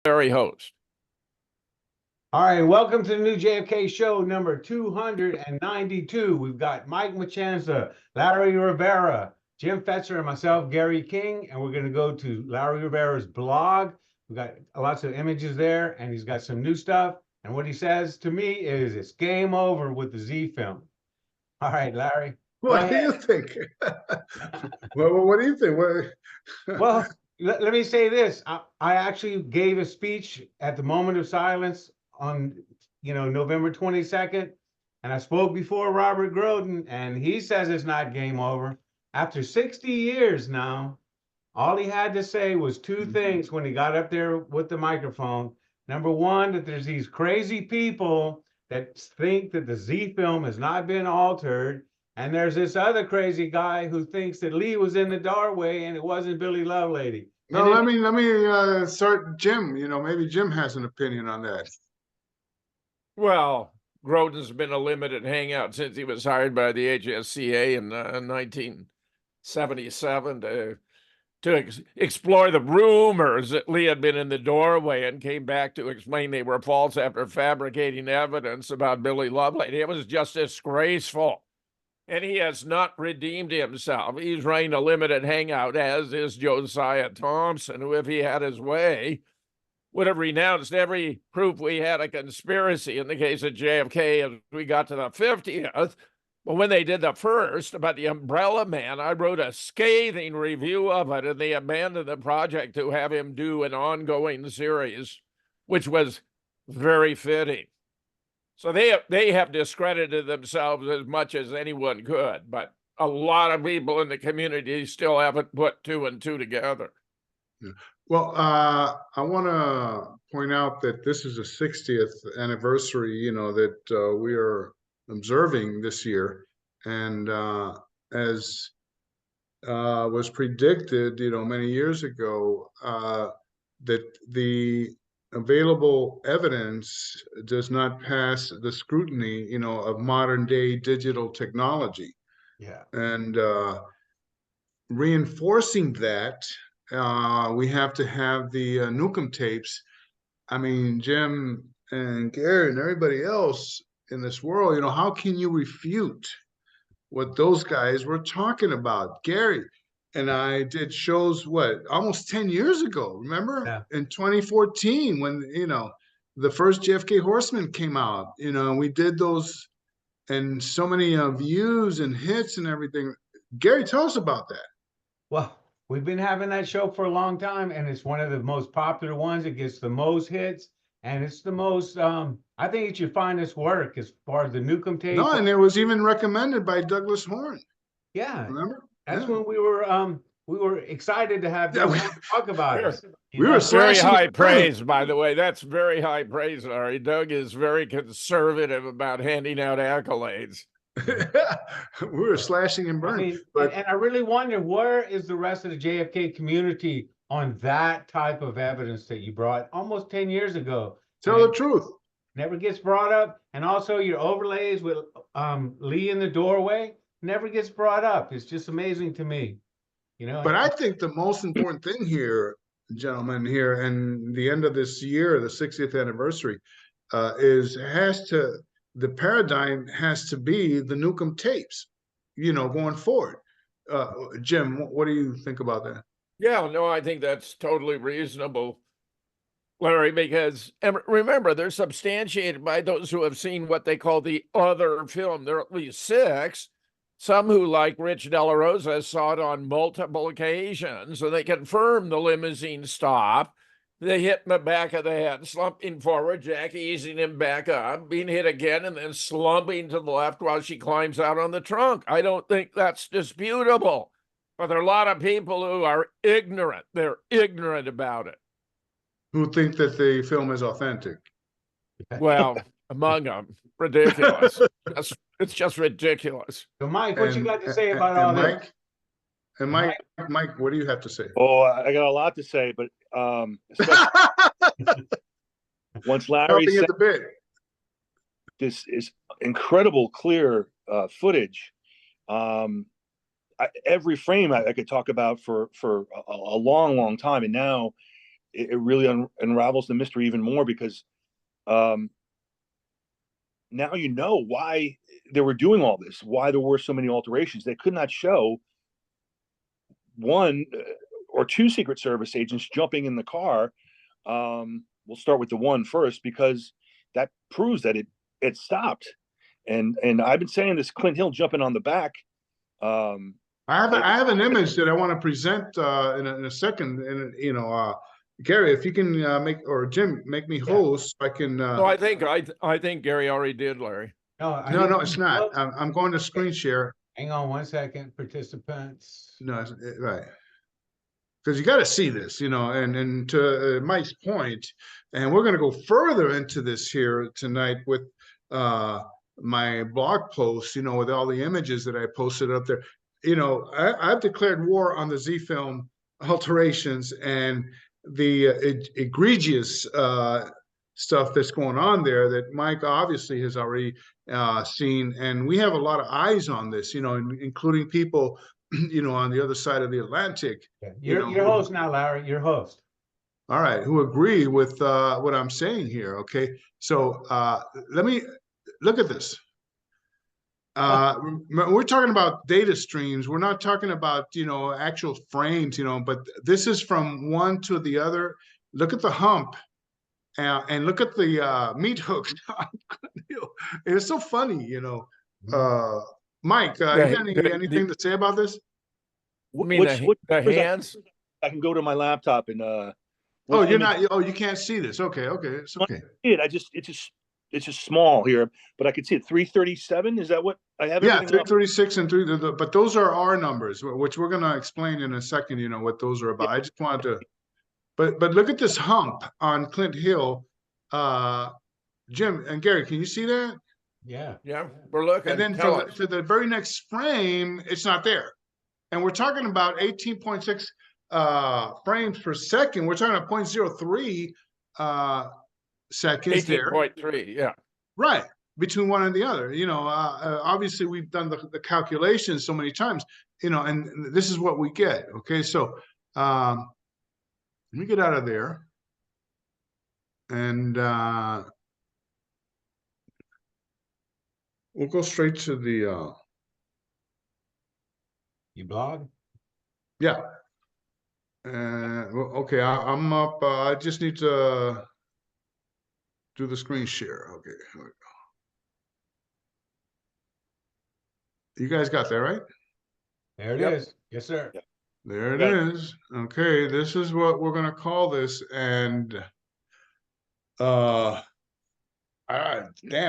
host. All right, welcome to the new JFK Show number 292. We've got Mike Machanska, Larry Rivera, Jim Fetzer, and myself, Gary King, and we're going to go to Larry Rivera's blog. We've got lots of images there, and he's got some new stuff. And what he says to me is it's game over with the Z-Film. All right, Larry. What do you think? Well, what do you think? Well, let me say this. I actually gave a speech at the moment of silence on, November 22nd, and I spoke before Robert Groden, and he says it's not game over. After 60 years now, all he had to say was two things when he got up there with the microphone. Number one, that there's these crazy people that think that the Z-Film has not been altered, and there's this other crazy guy who thinks that Lee was in the doorway and it wasn't Billy Lovelady. No, let me start Jim. Maybe Jim has an opinion on that. Groden's been a limited hangout since he was hired by the HSCA in 1977 to explore the rumors that Lee had been in the doorway and came back to explain they were false after fabricating evidence about Billy Lovelady. It was just disgraceful. And he has not redeemed himself. He's running a limited hangout, as is Josiah Thompson, who, if he had his way, would have renounced every proof we had a conspiracy in the case of JFK as we got to the 50th. But when they did the first about the Umbrella Man, I wrote a scathing review of it, and they abandoned the project to have him do an ongoing series, which was very fitting. So they have discredited themselves as much as anyone could, but a lot of people in the community still haven't put two and two together. Yeah. Well, I want to point out that this is the 60th anniversary, that we are observing this year. And as was predicted, many years ago, that the available evidence does not pass the scrutiny, of modern day digital technology. Yeah. And reinforcing that, we have to have the Newcomb tapes. I mean, Jim and Gary and everybody else in this world, how can you refute what those guys were talking about? Gary and I did shows, almost 10 years ago, remember? Yeah. In 2014, when, the first JFK Horseman came out, we did those, and so many views and hits and everything. Gary, tell us about that. Well, we've been having that show for a long time, and it's one of the most popular ones. It gets the most hits, and it's the most, I think it's your finest work as far as the Newcomb tape. No, and it was even recommended by Douglas Horn. Yeah. Remember? That's when we were excited to have you talk about it. We were very high praise, by the way. That's very high praise, Larry. Doug is very conservative about handing out accolades. We were slashing and burning. And I really wonder, where is the rest of the JFK community on that type of evidence that you brought almost 10 years ago? Tell the truth. Never gets brought up. And also your overlays with Lee in the doorway never gets brought up. It's just amazing to me. But I think the most important thing here, gentlemen, here and the end of this year, the 60th anniversary, the paradigm has to be the Newcomb tapes, going forward. Jim, what do you think about that? Yeah, no, I think that's totally reasonable, Larry, because remember, they're substantiated by those who have seen what they call the other film. There are at least 6. Some who, like Rich De La Rosa, saw it on multiple occasions, and they confirm the limousine stop, the hit in the back of the head, slumping forward, Jackie easing him back up, being hit again, and then slumping to the left while she climbs out on the trunk. I don't think that's disputable. But there are a lot of people who are ignorant. They're ignorant about it. Who think that the film is authentic? Well, among them, ridiculous. It's just ridiculous. So, Mike, what you got to say about all that? And Mike, what do you have to say? Oh, I got a lot to say, but once Larry said this is incredible, clear footage. Every frame I could talk about for a long time, and now it really unravels the mystery even more, because now you know why they were doing all this, why there were so many alterations. They could not show one or two Secret Service agents jumping in the car. We'll start with the one first, because that proves that it stopped. And I've been saying this, Clint Hill jumping on the back. I have an image that I want to present in a second, and Gary, if you can or Jim, make me host, I can. No, I think Gary already did, Larry. No, it's not. I'm going to screen share. Hang on 1 second, participants. No, right. Because you got to see this, and to Mike's point, and we're going to go further into this here tonight with my blog post, with all the images that I posted up there. I've declared war on the Z-Film alterations and the egregious stuff that's going on there that Mike obviously has already seen. And we have a lot of eyes on this, including people, on the other side of the Atlantic. You're host now, Larry, you're host. All right, who agree with what I'm saying here, okay? So let me look at this. We're talking about data streams. We're not talking about, actual frames, but this is from one to the other. Look at the hump and look at the meat hooks. It's so funny, Mike, you got anything to say about this? I mean, the hands? I can go to my laptop and you can't see this. Okay, it's okay. It's just small here, but I can see it. 337. Is that what I have? Yeah, 336 and 3. But those are our numbers, which we're going to explain in a second. What those are about. Yeah. I just wanted to. But look at this hump on Clint Hill, Jim and Gary. Can you see that? Yeah, we're looking. And then to the very next frame, it's not there. And we're talking about 18.6 frames per second. We're talking about 0.03 seconds there. 18.3, yeah. Right, between one and the other. Obviously we've done the calculations so many times, and this is what we get. Okay, so let me get out of there. And we'll go straight to the you blog? Yeah. Okay, I'm up. I just need to do the screen share. Okay, here we go. You guys got that, right? There it is. Yes, sir. Yep. There it is. Okay, this is what we're gonna call this, and damn,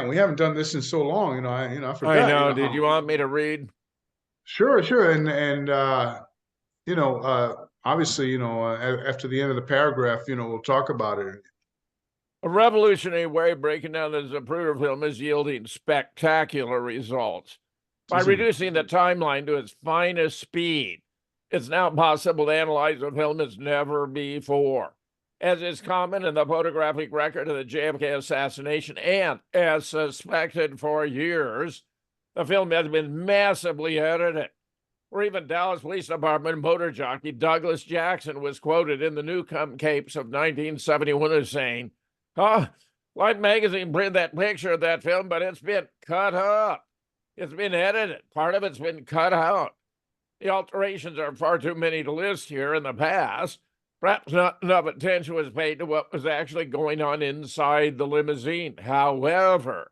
we haven't done this in so long. I forgot. I know. Did you want me to read? Sure, and obviously, after the end of the paragraph, we'll talk about it. A revolutionary way of breaking down the Zapruder film is yielding spectacular results. By reducing the timeline to its finest speed, it's now possible to analyze a film as never before. As is common in the photographic record of the JFK assassination, and as suspected for years, the film has been massively edited. Or even Dallas Police Department motor jockey Douglas Jackson was quoted in the Newcomb Capes of 1971 as saying, Life magazine printed that picture of that film, but it's been cut up. It's been edited. Part of it's been cut out. The alterations are far too many to list here in the past. Perhaps not enough attention was paid to what was actually going on inside the limousine. However,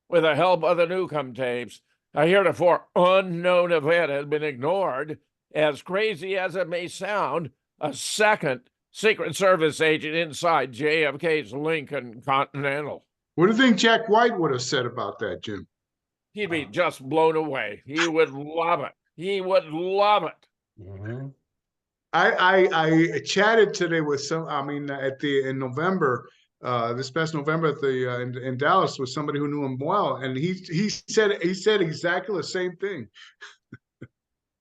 with the help of the Newcomb tapes, a heretofore unknown event has been ignored. As crazy as it may sound, a second Secret Service agent inside JFK's Lincoln Continental. What do you think Jack White would have said about that, Jim? He'd be just blown away. He would love it. He would love it. Mm-hmm. I chatted today with in November, this past November in Dallas, with somebody who knew him well, and he said exactly the same thing.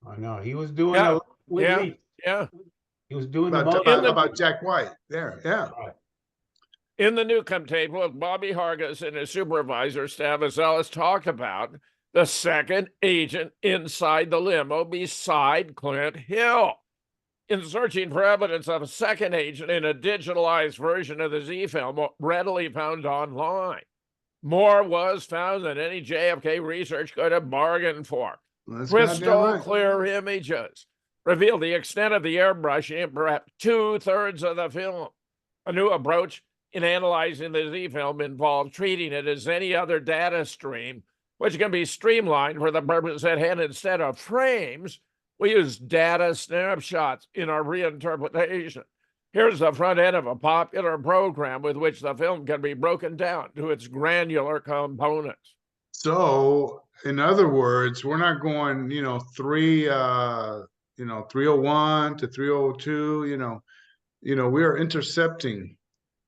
I know he was doing yeah. He was doing about Jack White there, yeah. Right. In the Newcomb tape, both Bobby Hargis and his supervisor, Stavis Ellis, talk about the second agent inside the limo beside Clint Hill. in searching for evidence of a second agent in a digitalized version of the Z-Film readily found online. More was found than any JFK research could have bargained for. That's goddamn Crystal right. clear images revealed the extent of the airbrushing in perhaps 2/3 of the film. A new approach in analyzing the Z-Film involved treating it as any other data stream, which can be streamlined for the purpose at hand. Instead of frames, we use data snapshots in our reinterpretation. Here's the front end of a popular program with which the film can be broken down to its granular components. So, in other words, we're not going, 301 to 302, we are intercepting,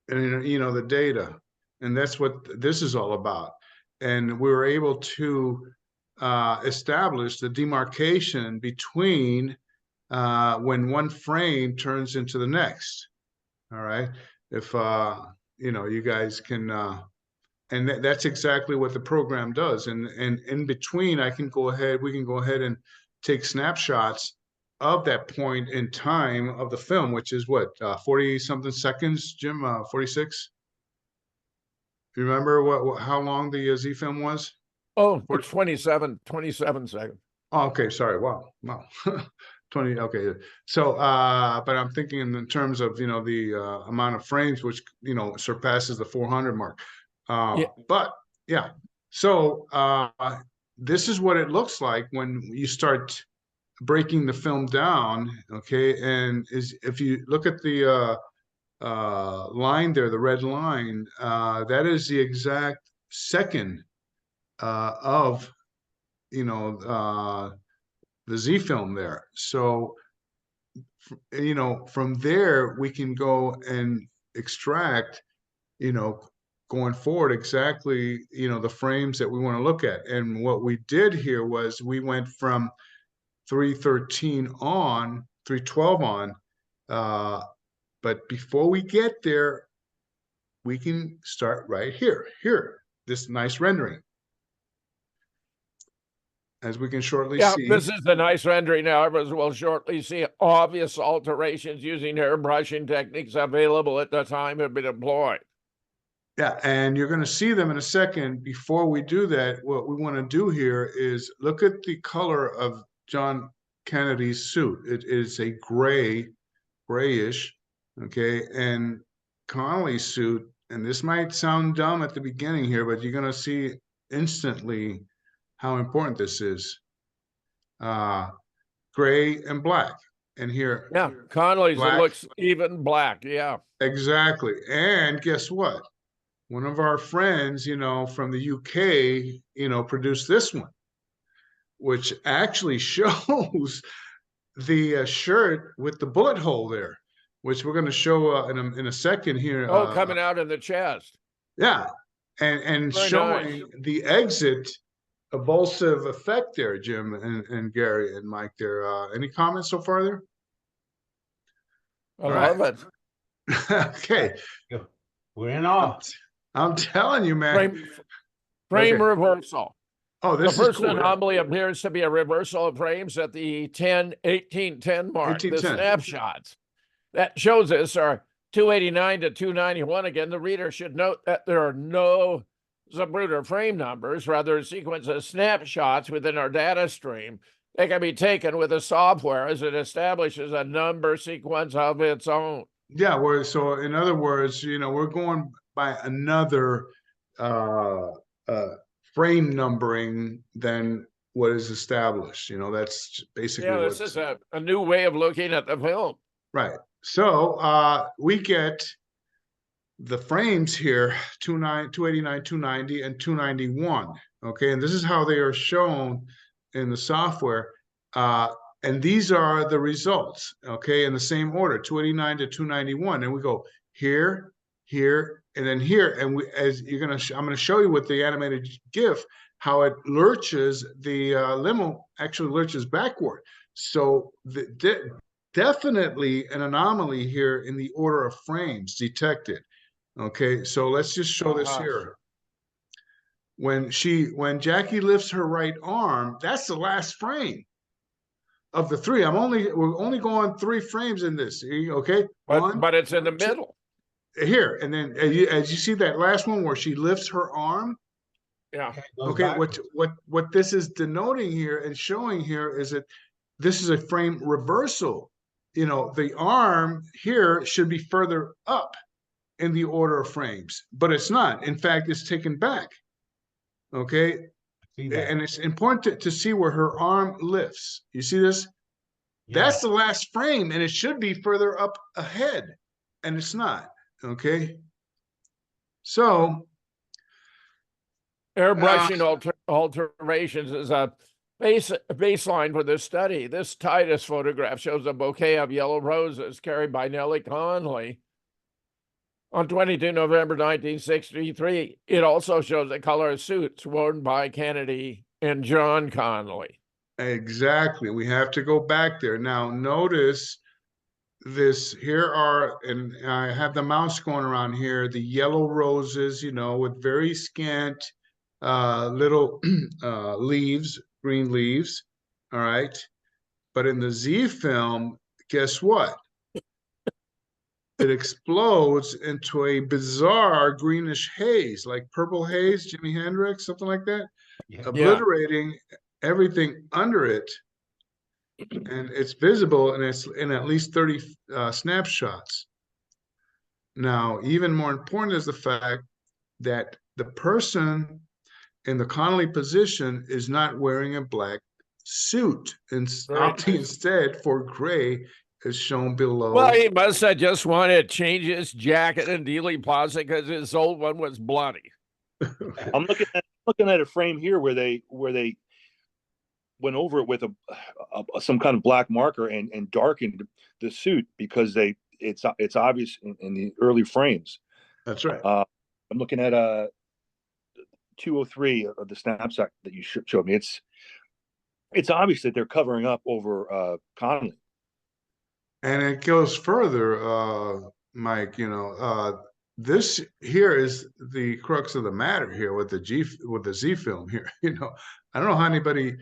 the data, and that's what this is all about. And we were able to establish the demarcation between when one frame turns into the next. All right. If, you guys can, and that's exactly what the program does. And in between, we can go ahead and take snapshots of that point in time of the film, which is what, 40 something seconds, Jim, 46? Do you remember how long the Z-Film was? Oh, it's 27 seconds. Oh, okay, sorry. Wow. 20. Okay. So, but I'm thinking in terms of, the amount of frames, which, surpasses the 400 mark. Yeah. But yeah, so this is what it looks like when you start breaking the film down. Okay. And if you look at the line there, the red line, that is the exact second of, the Z-Film there. So, from there, we can go and extract, going forward exactly, the frames that we want to look at. And what we did here was we went from 313 on, 312 on, but before we get there, we can start right here, this nice rendering. As we can shortly see. This is the nice rendering now. As we'll shortly see obvious alterations using airbrushing techniques available at the time have been employed. Yeah, and you're going to see them in a second. Before we do that, what we want to do here is look at the color of John Kennedy's suit. It is a grayish, okay? And Connally's suit, and this might sound dumb at the beginning here, but you're going to see instantly how important this is. Gray and black. And here. Yeah, Connally's, black. It looks even black. Yeah. Exactly. And guess what? One of our friends, from the UK, produced this one, which actually shows the shirt with the bullet hole there, which we're going to show in a second here. Oh, coming out in the chest. Yeah. And Very showing nice. the exit evulsive effect there, Jim and Gary and Mike there. Any comments so far there? I love it. Okay. We're in awe. I'm telling you, man. Frame Okay. reversal. Oh, this The is first cool. anomaly appears to be a reversal of frames at the 1810 mark. The 1810. snapshots that shows us are 289 to 291. Again, the reader should note that there are no Zapruder frame numbers, rather a sequence of snapshots within our data stream. They can be taken with the software as it establishes a number sequence of its own. Yeah, so in other words, we're going by another frame numbering than what is established. That's basically this is a new way of looking at the film. Right. So we get the frames here, 289, 290, and 291. Okay, and this is how they are shown in the software. And these are the results, okay, in the same order, 289 to 291. And we go here, and then here. And I'm gonna show you with the animated GIF how it lurches, the limo actually lurches backward. So definitely an anomaly here in the order of frames detected. Okay, so let's just show this here. When Jackie lifts her right arm, that's the last frame. of the three. We're only going 3 frames in this. Okay, but it's in the middle. Here, and then as you see that last one where she lifts her arm. Yeah. Okay, what this is denoting here and showing here is that this is a frame reversal. The arm here should be further up in the order of frames, but it's not. In fact, it's taken back. Okay, and it's important to see where her arm lifts. You see this? Yeah. That's the last frame, and it should be further up ahead, and it's not. Okay, so airbrushing alterations is a baseline for this study. This Titus photograph shows a bouquet of yellow roses carried by Nellie Connally on 22 November 1963. It also shows a color of suits worn by Kennedy and John Connally. Exactly. We have to go back there. Now, notice this. And I have the mouse going around here, the yellow roses, with very scant little leaves, green leaves. All right. But in the Z-film, guess what? It explodes into a bizarre greenish haze, like purple haze, Jimi Hendrix, something like that, obliterating everything under it. And it's visible, and it's in at least 30 snapshots. Now, even more important is the fact that the person in the Connally position is not wearing a black suit, and opting instead for gray, as shown below. Well, he must have just wanted to change his jacket in Dealey Plaza because his old one was bloody. I'm looking at a frame here where they went over it with some kind of black marker and darkened the suit because it's obvious in the early frames. That's right. I'm looking at 203 of the snapshot that you showed me. It's obvious that they're covering up over Connally. And it goes further, Mike. This here is the crux of the matter here with the Z-Film here. I don't know how anybody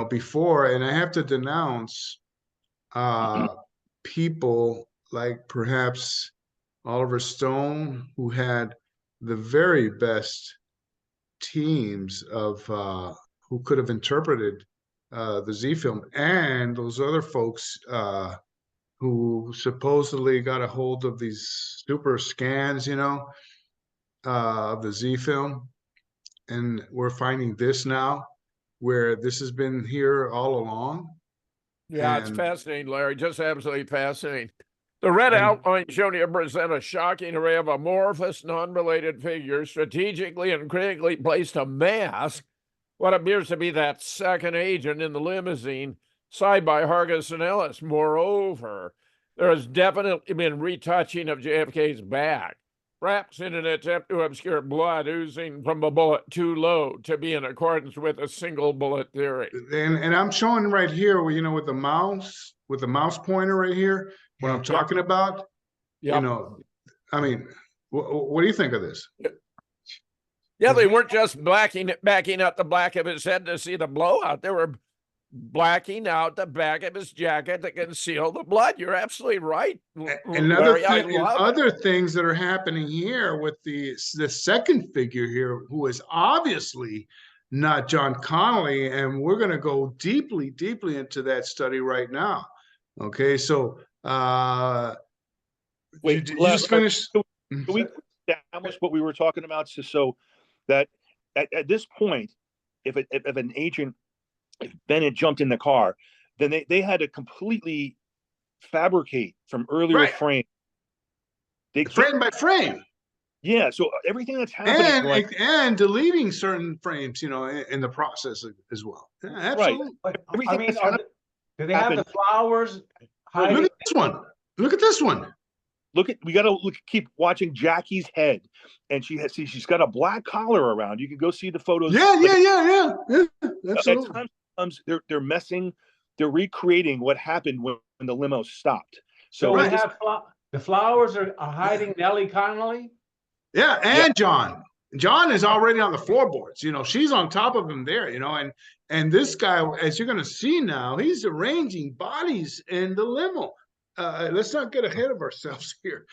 before, and I have to denounce people like perhaps Oliver Stone, who had the very best teams of who could have interpreted the Z-Film, and those other folks who supposedly got a hold of these super scans, of the Z-Film. And we're finding this now, where this has been here all along. Yeah, it's fascinating, Larry, just absolutely fascinating. The red outline shown here present a shocking array of amorphous, non-related figures strategically and critically placed to mask what appears to be that second agent in the limousine, side by Hargis and Ellis. Moreover, there has definitely been retouching of JFK's back, perhaps in an attempt to obscure blood oozing from a bullet too low to be in accordance with a single bullet theory. And I'm showing right here, with the mouse pointer right here, what I'm talking about. I mean, what do you think of this? Yeah, they weren't just backing out the back of his head to see the blowout. They were blacking out the back of his jacket to conceal the blood. You're absolutely right. Other things that are happening here with the second figure here, who is obviously not John Connally, and we're going to go deeply into that study right now. Okay, so wait, you just finished. Can we establish what we were talking about, so that at this point, if an agent, if Bennett jumped in the car, then they had to completely fabricate from earlier frame. Frame by frame. Yeah, so everything that's happening and deleting certain frames, in the process as well. Yeah, absolutely. Right. Do they have the flowers? Look at this one. Look at this one. We got to keep watching Jackie's head, and she's got a black collar around. You can go see the photos. Yeah. Absolutely. At times they're recreating what happened when the limo stopped. So the flowers are hiding Nellie Connally. Yeah, and John. John is already on the floorboards. She's on top of him there. And this guy, as you're going to see now, he's arranging bodies in the limo. Let's not get ahead of ourselves here.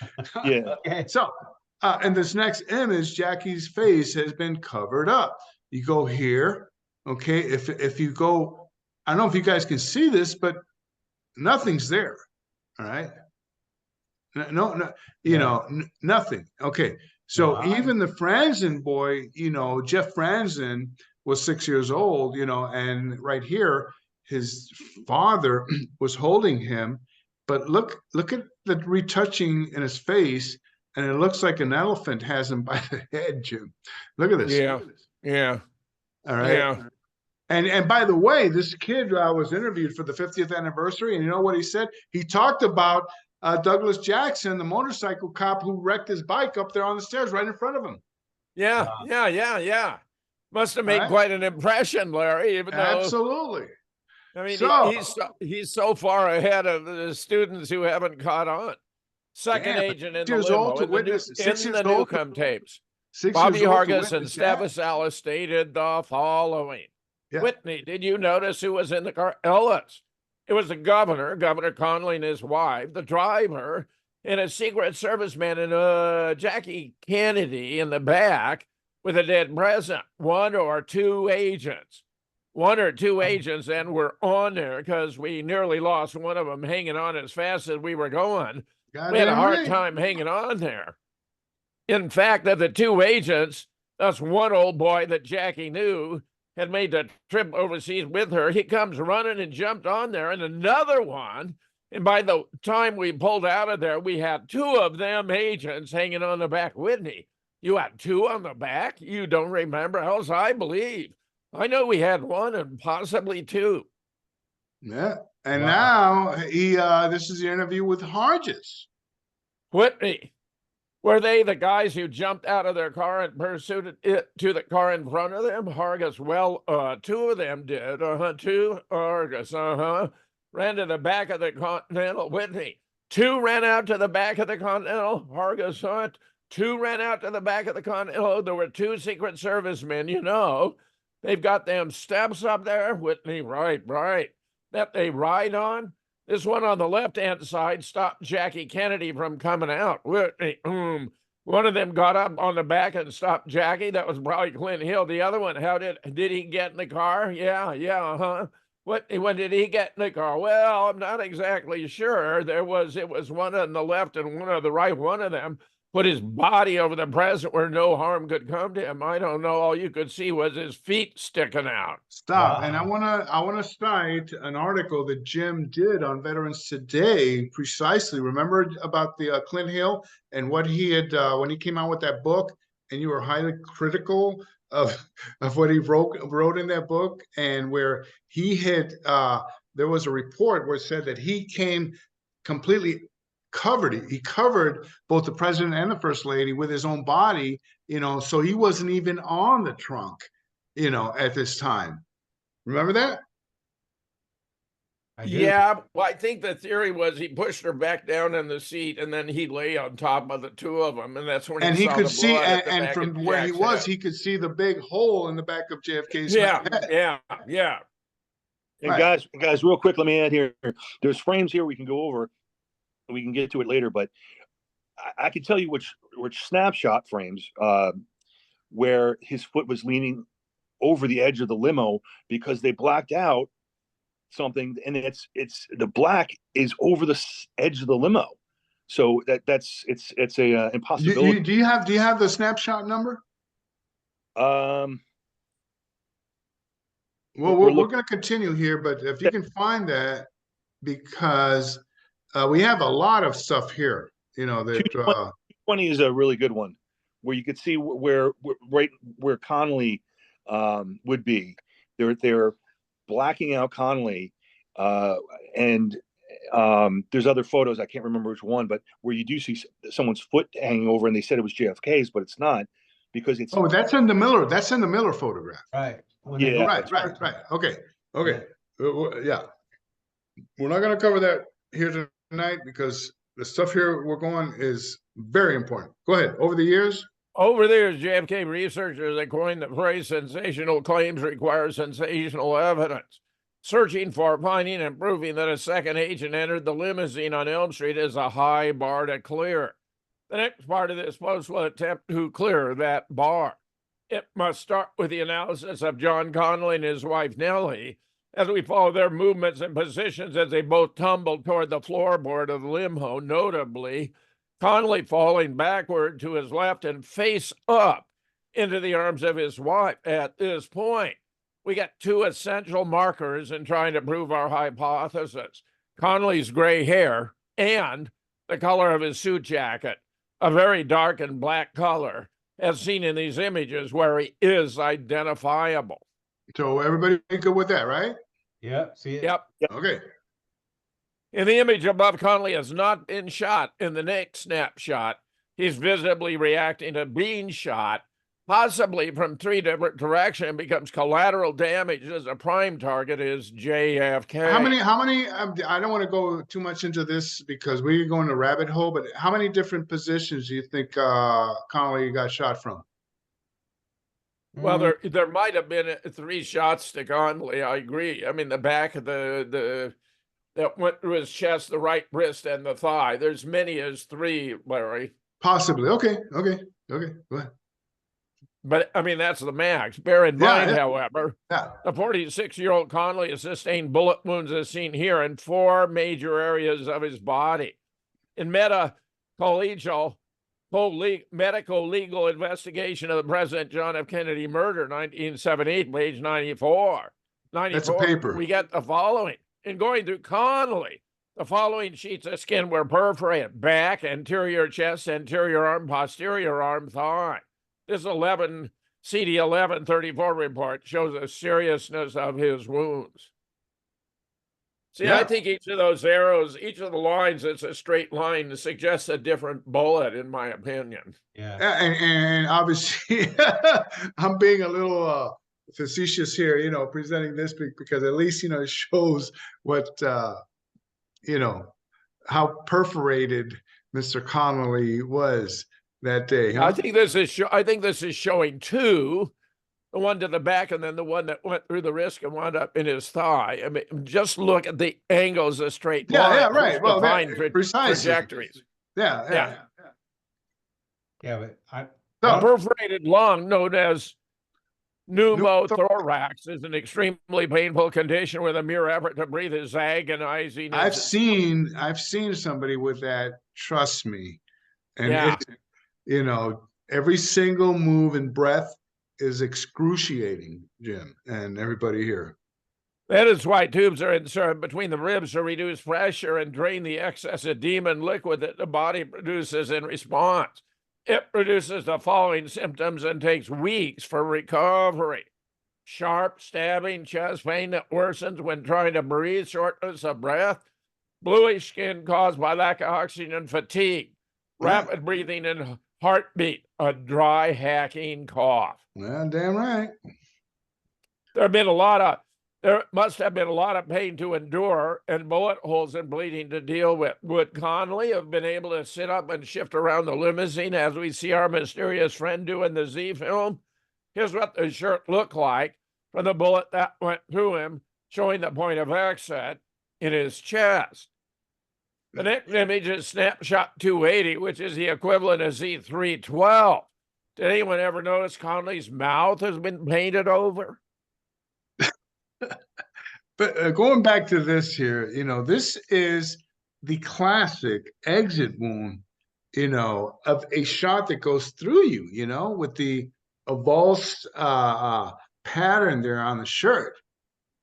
Yeah. So, in this next image, Jackie's face has been covered up. You go here, okay? If you go, I don't know if you guys can see this, but nothing's there. All right. No, nothing. Okay. So Wow. even the Franzen boy, Jeff Franzen was 6 years old, and right here, his father was holding him. But look at the retouching in his face, and it looks like an elephant has him by the head, Jim. Look at this. Yeah. Look at this. Yeah. All right. Yeah. And by the way, this kid was interviewed for the 50th anniversary, and you know what he said? He talked about Douglas Jackson, the motorcycle cop who wrecked his bike up there on the stairs right in front of him. Yeah. Wow. Yeah. Must have made Right? quite an impression, Larry, even though Absolutely. I mean, So- he's so far ahead of the students who haven't caught on. Second Yeah, agent in the years limo, old to in the, new, witness, 6 in years the old to- Newcomb tapes. 6 Bobby years old to Hargis and witness that. Stavros stated the following. Yeah. Whitney, did you notice who was in the car? Ellis. It was the governor, Governor Connally and his wife, the driver, and a Secret Service man, and Jackie Kennedy in the back with a dead president. One or two agents, and we're on there because we nearly lost one of them hanging on as fast as we were going. We had a Goddamn hard right. time hanging on there. In fact, of the two agents, that's one old boy that Jackie knew had made the trip overseas with her. He comes running and jumped on there, and another one. And by the time we pulled out of there, we had two of them agents hanging on the back. Whitney, you had two on the back? You don't remember? Else I believe. I know we had one and possibly two. Yeah. And Wow. now this is the interview with Hargis. Whitney, were they the guys who jumped out of their car and pursued it to the car in front of them? Hargis, well, two of them did. Two Hargis, ran to the back of the Continental. Whitney, two ran out to the back of the Continental. Hargis, two ran out to the back of the Continental. There were two Secret Service men, They've got them steps up there. Whitney, right. That they ride on. This one on the left-hand side stopped Jackie Kennedy from coming out. Whitney, one of them got up on the back and stopped Jackie. That was probably Clint Hill. The other one, how did he get in the car? Yeah. When did he get in the car? Well, I'm not exactly sure. It was one on the left and one on the right. One of them put his body over the president where no harm could come to him. I don't know. All you could see was his feet sticking out. Stop. Wow. And I wanna cite an article that Jim did on Veterans Today, precisely. Remember about the Clint Hill and what he had when he came out with that book, and you were highly critical of what he wrote in that book, and where he had there was a report where it said that he came completely covered. He covered both the president and the first lady with his own body, so he wasn't even on the trunk, at this time. Remember that? I do. Yeah, well, I think the theory was he pushed her back down in the seat, and then he lay on top of the two of them, and that's when And he saw could the see, blood at the and back from of where he Jack's was, head. he could see the big hole in the back of JFK's Yeah, head. yeah. And Right. guys, real quick, let me add here. There's frames here we can go over. We can get to it later, but I can tell you which snapshot frames where his foot was leaning over the edge of the limo because they blacked out something, and it's the black is over the edge of the limo, so it's a impossibility. Do you have the snapshot number? Well, we're going to continue here, but if you can find that, because we have a lot of stuff here, that 220 is a really good one, where you could see where Connally would be. They're blacking out Connally, and there's other photos, I can't remember which one, but where you do see someone's foot hanging over, and they said it was JFK's, but it's not, because it's that's in the Miller photograph. Right. Yeah. Right. Okay. Yeah. We're not going to cover that here tonight because the stuff here we're going is very important. Go ahead. Over the years. Over the years, JFK researchers have coined the phrase sensational claims require sensational evidence. Searching for, finding, and proving that a second agent entered the limousine on Elm Street is a high bar to clear. The next part of this post will attempt to clear that bar. It must start with the analysis of John Connally and his wife Nellie as we follow their movements and positions as they both tumbled toward the floorboard of the limo, notably Connally falling backward to his left and face up into the arms of his wife. At this point, we got two essential markers in trying to prove our hypothesis: Connally's gray hair and the color of his suit jacket, a very dark and black color, as seen in these images where he is identifiable. So everybody good with that, right? Yep. See it? Yep. Okay. In the image above, Connally has not been shot. In the next snapshot, he's visibly reacting to being shot, possibly from three different directions, becomes collateral damage as a prime target is JFK. How many, I don't want to go too much into this because we're going to rabbit hole, but how many different positions do you think Connally got shot from? Well, there might have been three shots to Connally. I agree. I mean, the back of the that went through his chest, the right wrist, and the thigh. There's many as three, Larry. Possibly. Okay. Go ahead. But I mean, that's the max. Bear in mind, however, Yeah. the 46-year-old Connally has sustained bullet wounds as seen here in four major areas of his body. In medical legal investigation of the President John F. Kennedy murder, 1978, page 94. That's a paper. We get the following. In going through Connally, the following sheets of skin were perforated: back, anterior chest, anterior arm, posterior arm, thigh. This CD 1134 report shows the seriousness of his wounds. See, Yeah. I think each of those arrows, each of the lines, it's a straight line, suggests a different bullet, in my opinion. Yeah. And obviously, I'm being a little facetious here, presenting this because at least, it shows what, how perforated Mr. Connally was that day. Huh? I think this is showing two, the one to the back and then the one that went through the wrist and wound up in his thigh. I mean, just look at the angles of straight lines. Yeah, right. Well, precisely. Trajectories. Yeah. But A perforated lung, known as pneumothorax, is an extremely painful condition where the mere effort to breathe is agonizing. I've seen somebody with that, trust me. And every single move and breath is excruciating, Jim, and everybody here. That is why tubes are inserted between the ribs to reduce pressure and drain the excess edema and liquid that the body produces in response. It produces the following symptoms and takes weeks for recovery: sharp stabbing chest pain that worsens when trying to breathe, shortness of breath, bluish skin caused by lack of oxygen and fatigue, rapid breathing and heartbeat, a dry hacking cough. Well, damn right. There must have been a lot of pain to endure and bullet holes and bleeding to deal with. Would Connally have been able to sit up and shift around the limousine as we see our mysterious friend do in the Z-film? Here's what the shirt looked like from the bullet that went through him, showing the point of exit in his chest. The next image is snapshot 280, which is the equivalent of Z312. Did anyone ever notice Connally's mouth has been painted over? But going back to this here, this is the classic exit wound, of a shot that goes through you, with the avulsed pattern there on the shirt,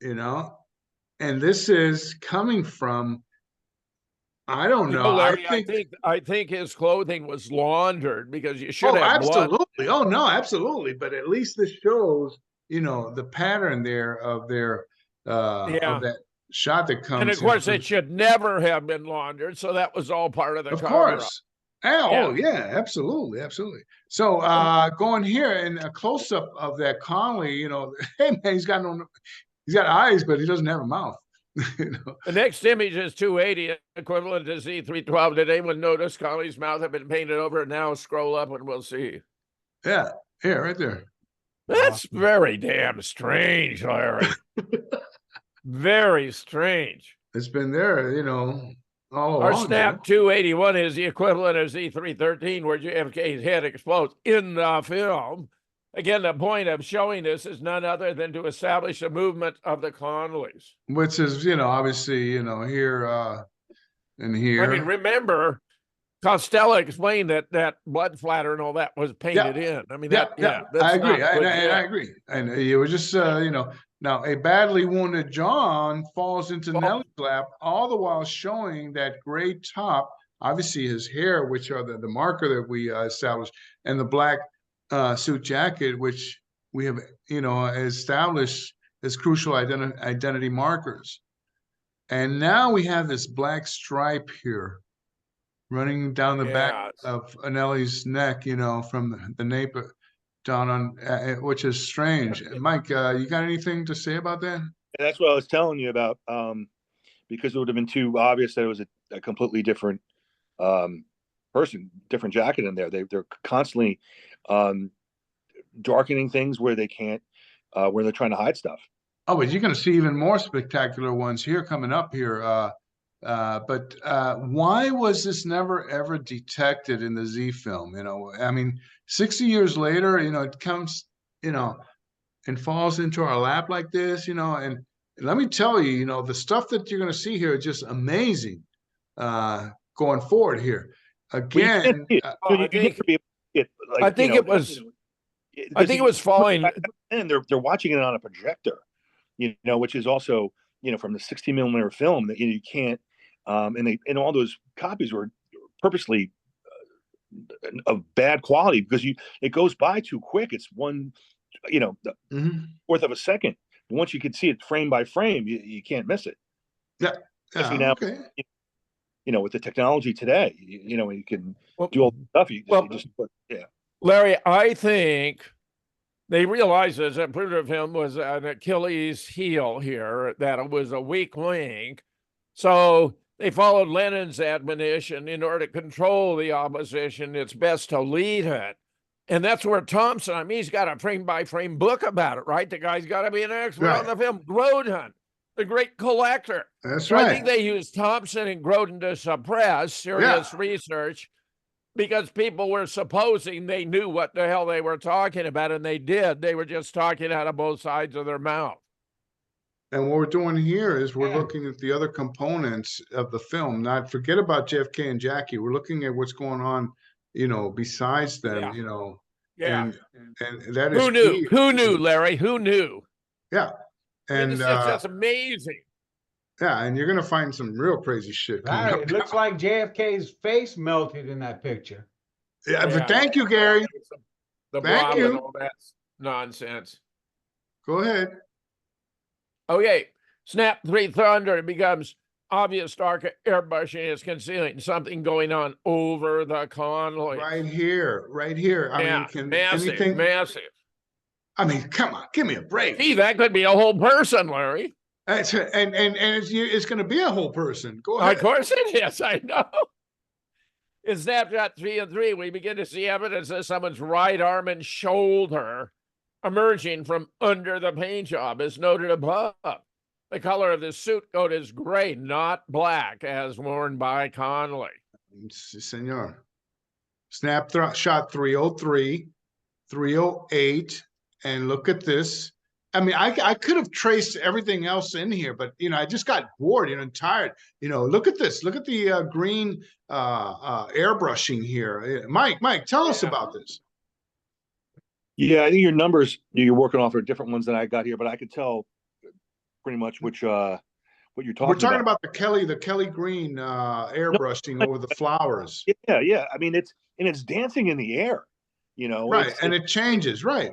and this is coming from, I don't know. Larry, I think his clothing was laundered because you should have absolutely. blood. Oh no, absolutely. But at least this shows, the pattern there of their of that shot that comes. And of course, it should never have been laundered. So that was all part of the cover-up. Oh yeah, absolutely. So going here in a close-up of that Connally, hey man, he's got eyes, but he doesn't have a mouth. The next image is 280, equivalent to Z312. Did anyone notice Connally's mouth had been painted over? Now scroll up and we'll see. Yeah, here, right there. That's very damn strange, Larry. Very strange. It's been there, you know, all Our along. Snap 281 is the equivalent of Z313, where JFK's head explodes in the film. Again, the point of showing this is none other than to establish the movement of the Connollys. Which is, you know, obviously, you know, here and here. I mean, remember, Costello explained that blood flatter and all that was painted in. I mean, I agree. I agree. And it was just, you know, now a badly wounded John falls into Nellie's lap, all the while showing that gray top, obviously his hair, which are the marker that we established, and the black suit jacket, which we have, you know, established as crucial identity markers. And now we have this black stripe here running down the back of Nellie's neck, you know, from the nape down on, which is strange. Mike, you got anything to say about that? And that's what I was telling you about, because it would have been too obvious that it was a completely different person, different jacket in there. They're constantly darkening things where they can't, where they're trying to hide stuff. Oh, but you're going to see even more spectacular ones here coming up here. But why was this never ever detected in the Z-Film? You know, I mean, 60 years later, you know, it comes, you know, and falls into our lap like this, you know, and let me tell you, you know, the stuff that you're going to see here is just amazing going forward here. Again, I think it was falling. And they're watching it on a projector, you know, which is also, you know, from the 60mm film that you can't, and all those copies were purposely of bad quality because it goes by too quick. It's one, you know, fourth of a second. But once you can see it frame by frame, you can't miss it. Yeah. Especially now, you know, with the technology today, you know, you can do all the stuff. You just put, Larry, I think they realized that Zapruder film was an Achilles heel here, that it was a weak link. So they followed Lenin's admonition in order to control the opposition. It's best to lead it. And that's where Thompson, I mean, he's got a frame-by-frame book about it, right? The guy's got to be an expert on the film. Grodin, the great collector. That's so right. I think they used Thompson and Grodin to suppress serious research because people were supposing they knew what the hell they were talking about, and they did. They were just talking out of both sides of their mouth. And what we're doing here is we're looking at the other components of the film. Not forget about JFK and Jackie. We're looking at what's going on, you know, besides them, you know. And that is who knew? key. Who knew, Larry? Who knew? Yeah. And that's amazing. Yeah, and you're gonna find some real crazy shit coming up. It looks like JFK's face melted in that picture. Yeah, but thank you, Gary. Thank you. And all that nonsense. Go ahead. Okay, Snap 300 becomes obvious dark airbrushing is concealing something going on over the Connally. Right here, right here. I mean, massive. I mean, come on, give me a break. Gee, that could be a whole person, Larry. And it's going to be a whole person. Go ahead. Of course it is. I know. In snapshot 3 and 3, we begin to see evidence of someone's right arm and shoulder emerging from under the paint job, as noted above. The color of the suit coat is gray, not black, as worn by Connally. Senor. Snapshot 303, 308, and look at this. I mean, I could have traced everything else in here, but, you know, I just got bored, you know, and tired. You know, look at this. Look at the green airbrushing here. Mike, tell us about this. Yeah, I think your numbers you're working off are different ones than I got here, but I could tell pretty much which what you're talking about. We're talking about the Kelly green airbrushing over the flowers. Yeah. I mean, it's dancing in the air, you know. Right, and it changes. Right.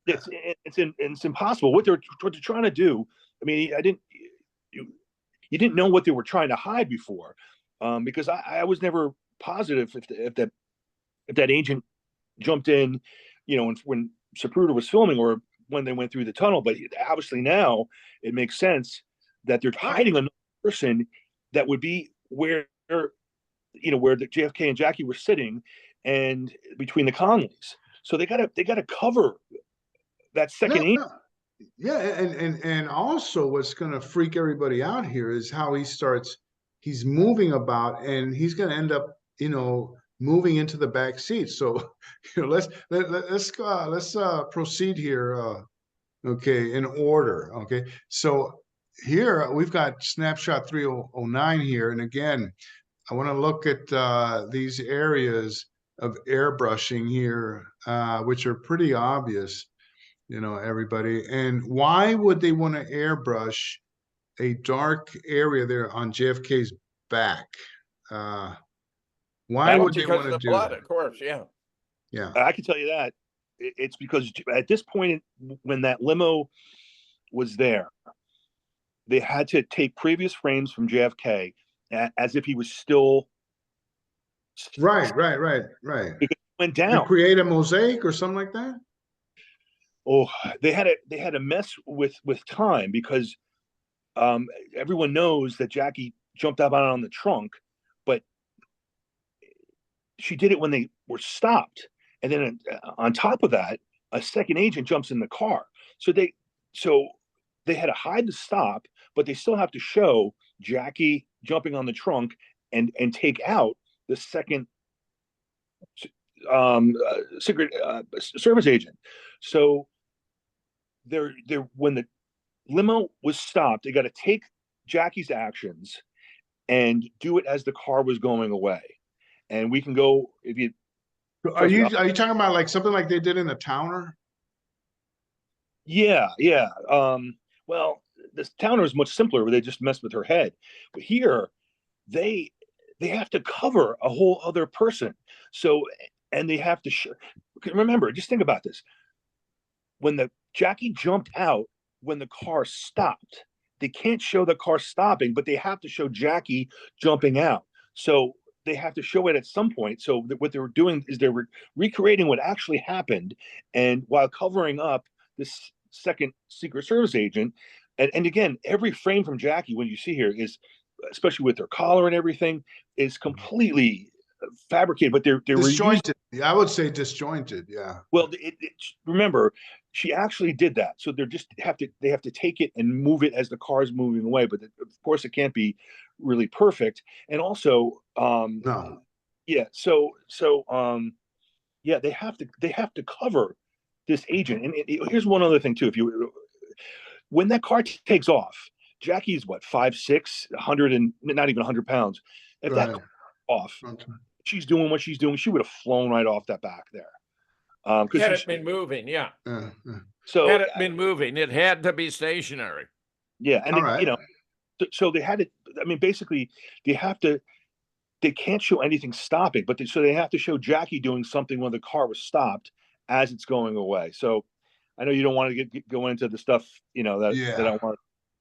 It's impossible what they're trying to do. I mean, you didn't know what they were trying to hide before, because I was never positive if that agent jumped in, you know, when Zapruder was filming or when they went through the tunnel. But obviously now it makes sense that they're hiding another person that would be where the JFK and Jackie were sitting, and between the Connollys. So they gotta cover that second No, agent. no. Yeah, and also what's gonna freak everybody out here is how he's moving about, and he's gonna end up, moving into the back seat. So, let's proceed here. Okay, in order. Okay, so here we've got snapshot 3009 here, and again, I want to look at these areas of airbrushing here, which are pretty obvious, everybody. And why would they want to airbrush a dark area there on JFK's back? Why Well, would they because want of to the do blood, that? of course, yeah. Yeah. I can tell you that it's because at this point, when that limo was there, they had to take previous frames from JFK as if he was still Right. because it went To down. create a mosaic or something like that? Oh, they had a mess with time because everyone knows that Jackie jumped out on the trunk, but she did it when they were stopped, and then on top of that, a second agent jumps in the car. So they had to hide the stop, but they still have to show Jackie jumping on the trunk and take out the second secret service agent. So they're when the limo was stopped, they got to take Jackie's actions and do it as the car was going away. And we can go if you. Are you talking about like something like they did in the Towner? Yeah. Well, this Towner is much simpler, where they just mess with her head. But here, they have to cover a whole other person. So, and they have to remember. Just think about this: when the Jackie jumped out, when the car stopped, they can't show the car stopping, but they have to show Jackie jumping out. So they have to show it at some point. So what they were doing is they were recreating what actually happened, and while covering up this second Secret Service agent. And again, every frame from Jackie, when you see here, is, especially with their collar and everything, is completely fabricated. But they're Disjointed. I would say disjointed. Yeah. Well, remember, she actually did that. So they have to take it and move it as the car is moving away. But of course, it can't be really perfect. And also, No. yeah. Yeah, they have to cover this agent. And here's one other thing too: when that car takes off, Jackie's what, 5'6", 100 and not even 100 pounds. If Right. that off, she's doing what she's doing, she would have flown right off that back there. Had it been moving, yeah. So had it been moving, it had to be stationary. Yeah, and right. So they had to. I mean, basically, they can't show anything stopping, but so they have to show Jackie doing something when the car was stopped as it's going away. So I know you don't want to go into the stuff, that I want.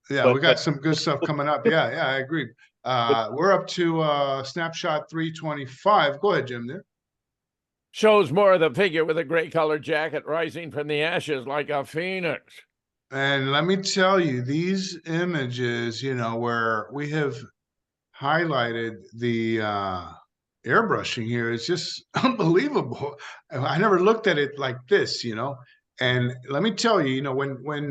Yeah, we got some good stuff coming up. Yeah, I agree. We're up to snapshot 325. Go ahead, Jim, there. Shows more of the figure with a gray colored jacket rising from the ashes like a phoenix. And let me tell you, these images, where we have highlighted the airbrushing here, is just unbelievable. I never looked at it like this, And let me tell you, when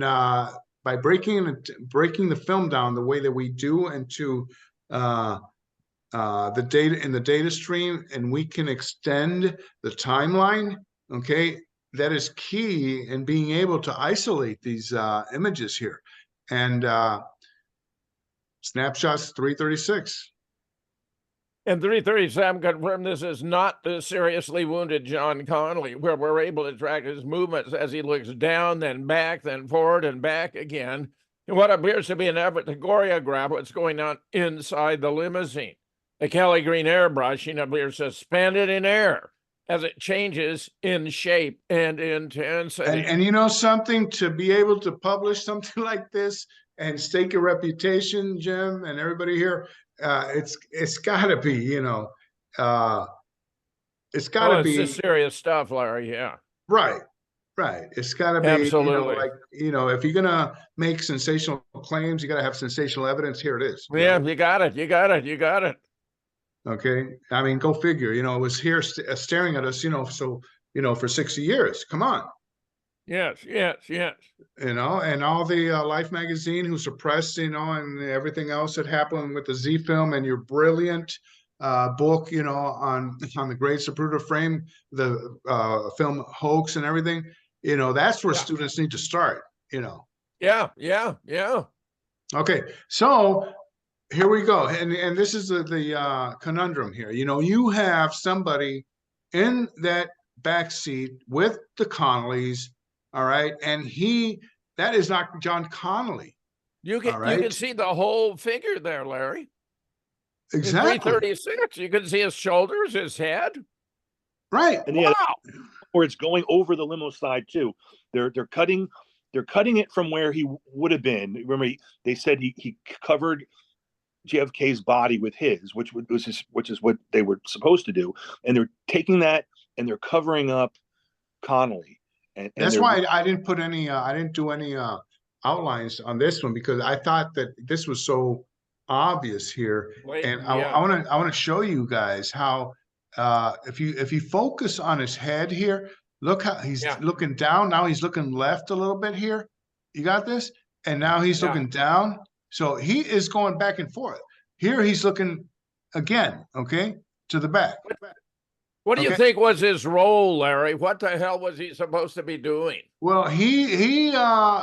by breaking the film down the way that we do into the data in the data stream, and we can extend the timeline, okay, that is key in being able to isolate these images here. And snapshots 336. And 337 confirmed this is not the seriously wounded John Connally, where we're able to track his movements as he looks down, then back, then forward and back again, in what appears to be an effort to choreograph what's going on inside the limousine. The Kelly green airbrushing appears suspended in air as it changes in shape and intensity. And something, to be able to publish something like this and stake your reputation, Jim, and everybody here, it's got to be, it's got to be. It's serious stuff, Larry. Yeah. Right. It's got to be, absolutely. If you're gonna make sensational claims, you got to have sensational evidence. Here it is. Yeah, you got it. Okay, I mean, go figure. It was here staring at us. So for 60 years. Come on. Yes, yes, yes. And all the Life magazine who suppressed, and everything else that happened with the Z-Film and your brilliant book, on the great Zapruder frame, the film Hoax and everything, that's where students need to start, Yeah, yeah, yeah. Okay, so here we go. And this is the conundrum here. You have somebody in that back seat with the Connollys, all right, and that is not John Connally. You can see the whole figure there, Larry. Exactly. In 336, you can see his shoulders, his head. Right. And Wow. or it's going over the limo side too. They're cutting it from where he would have been. Remember, they said he covered JFK's body with his, which is what they were supposed to do, and they're taking that and they're covering up Connally. And that's why I didn't put any. I didn't do any outlines on this one, because I thought that this was so obvious here, and I want to show you guys how if you focus on his head here, look how he's looking down. Now he's looking left a little bit here. You got this, and now he's looking down. So he is going back and forth. Here he's looking again, okay, to the back. What do you think was his role, Larry? What the hell was he supposed to be doing? Well, he